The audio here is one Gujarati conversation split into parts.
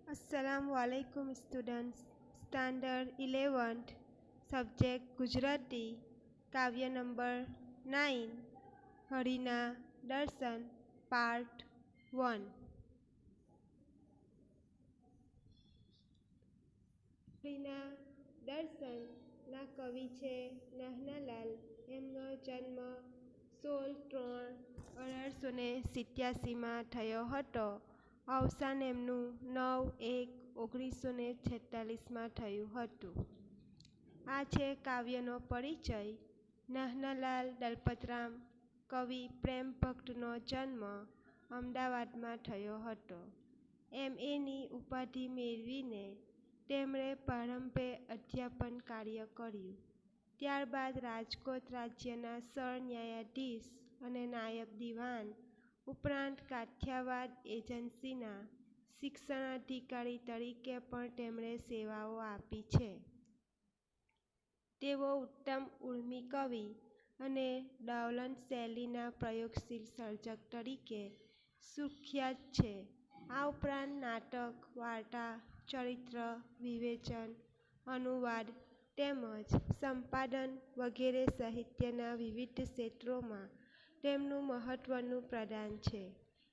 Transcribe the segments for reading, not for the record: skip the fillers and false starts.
अस्सलामुअलैकुम students. Standard 11th subject Gujarati काव्य नंबर 9 हरिना दर्शन पार्ट 1। હરિના દર્શનના કવિ છે નાહનાલાલ. એમનો જન્મ 16/3/1887 થયો હતો. અવસાન એમનું 9/1/1946 થયું હતું. આ છે કાવ્યનો પરિચય. નાહનાલાલ દલપતરામ કવિ પ્રેમ ભક્તનો જન્મ અમદાવાદમાં થયો હતો. MAની ઉપાધિ મેળવીને તેમણે પ્રારંભે અધ્યાપન કાર્ય કર્યું. ત્યારબાદ રાજકોટ રાજ્યના સરન્યાયાધીશ અને નાયબ દિવાન ઉપરાંત કાઠિયાવાડ એજન્સીના શિક્ષણાધિકારી તરીકે પણ તેમણે સેવાઓ આપી છે. તેઓ ઉત્તમ ઊર્મિ કવિ અને ડોલન શૈલીના પ્રયોગશીલ સર્જક તરીકે સુખ્યાત છે. આ ઉપરાંત નાટક, વાર્તા, ચરિત્ર વિવેચન, અનુવાદ તેમજ સંપાદન વગેરે સાહિત્યના વિવિધ ક્ષેત્રોમાં તેમનું મહત્વનું પ્રદાન છે.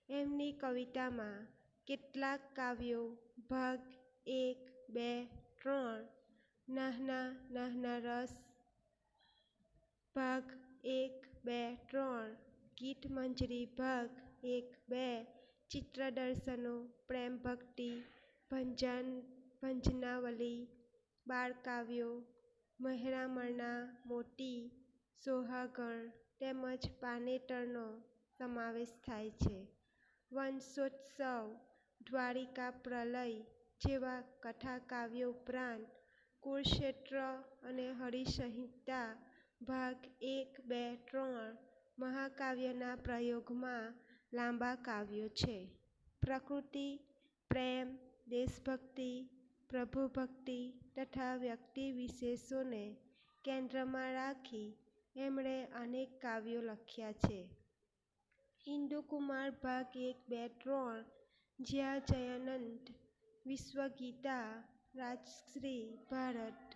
એમની કવિતામાં કેટલાક કાવ્યો ભાગ 1, 2, 3, નાહના નાહના રસ ભાગ 1, 2, 3, ગીત મંજરી ભાગ 1, 2, ચિત્રદર્શનો, પ્રેમ ભક્તિ, ભંજનાવલી, બાળકાવ્યો, મહેરામણના મોતી, સોહાગણ તેમજ પાનેતરનો સમાવેશ થાય છે. વંશોત્સવ, દ્વારિકા પ્રલય જેવા કથાકાવ્યો ઉપરાંત કુરુક્ષેત્ર અને હરિસંહિતા ભાગ 1, 2, 3 મહાકાવ્યના પ્રયોગમાં લાંબા કાવ્યો છે. પ્રકૃતિ, પ્રેમ, દેશભક્તિ, પ્રભુભક્તિ તથા વ્યક્તિ વિશેષોને કેન્દ્રમાં રાખી એમણે અનેક કાવ્યો લખ્યા છે. ઇન્દુકુમાર ભાગ 1, 2, 3, જ્યાં જયાનંદ, વિશ્વગીતા, રાજશ્રી ભારત,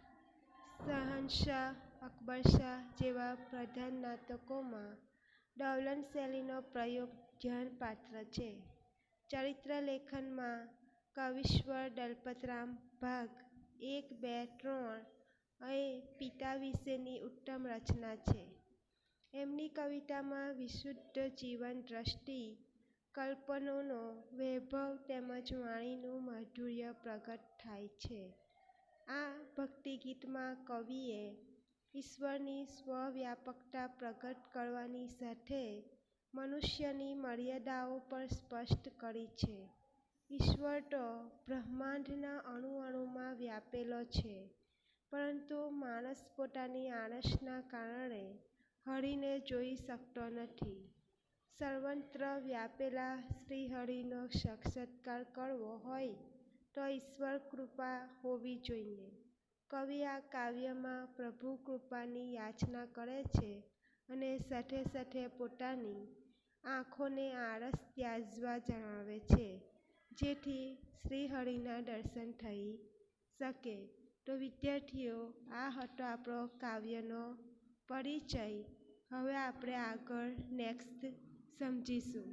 શહનશાહ અકબરશાહ જેવા પ્રધાન નાટકોમાં ડોલન શૈલીનો પ્રયોગ ધ્યાનપાત્ર છે. ચરિત્રલેખનમાં કવિશ્વર દલપતરામ ભાગ 1, 2, 3 એ પિતા વિશેની ઉત્તમ રચના છે. એમની કવિતામાં વિશુદ્ધ જીવન દ્રષ્ટિ, કલ્પનાનો વૈભવ તેમજ વાણીનું માધુર્ય પ્રગટ થાય છે. આ ભક્તિગીતમાં કવિએ ઈશ્વરની સ્વવ્યાપકતા પ્રગટ કરવાની સાથે મનુષ્યની મર્યાદાઓ પણ સ્પષ્ટ કરી છે. ઈશ્વર તો બ્રહ્માંડના અણુ-અણુમાં વ્યાપેલો છે, પરંતુ માણસ પોતાની આળસના કારણે હરિને જોઈ શકતો નથી. સર્વત્ર વ્યાપેલા શ્રીહરિનો સાક્ષાત્કાર કરવો હોય તો ઈશ્વર કૃપા હોવી જોઈએ. કવિ આ કાવ્યમાં પ્રભુ કૃપાની યાચના કરે છે અને સાથે સાથે પોતાની આંખોને આળસ ત્યજવા જણાવે છે, જેથી શ્રીહરિના દર્શન થઈ શકે. તો વિદ્યાર્થીઓ, આ હતો આપણો કાવ્યનો પરિચય. હવે આપણે આગળ નેક્સ્ટ સમજીશું.